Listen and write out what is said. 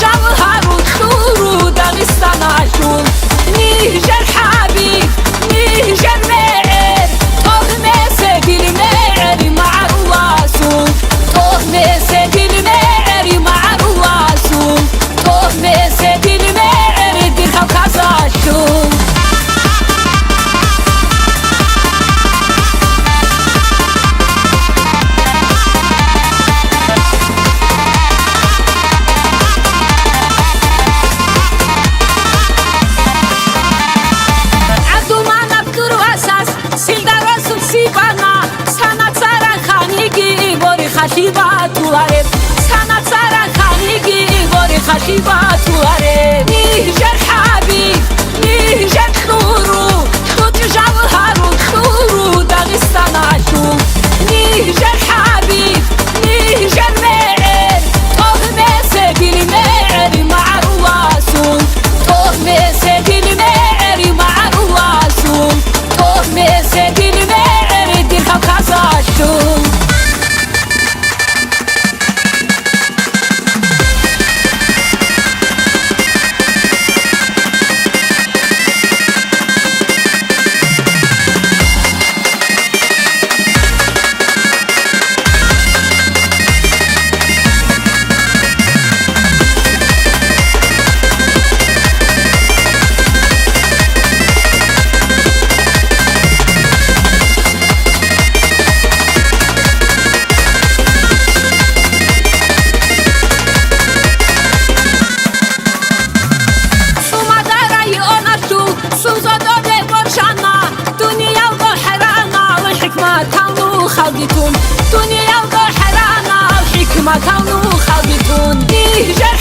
جوهر الطور داغستان عاشون نيجر حبيب نيجر مائر طهمة سبيل مائر مع الواسون طهمة سبيل مائر مع الواسون طهمة سبيل مائر دير خوكاز عاشون خشيباتواره سنتسرا خانگی باری خشیباتواره نیجر حبیب نیجر خورو خود جوهر و خورو داغستان عاشون نیجر حبیب نیجر مائر طهمة سبیل مائر مع الواسون طهمة سبیل مائر مع الواسون طهمة سبیل مائر دیر خوکاز عاشون دنيا وضحرانا الحكمة كونوا خلقتون نيجر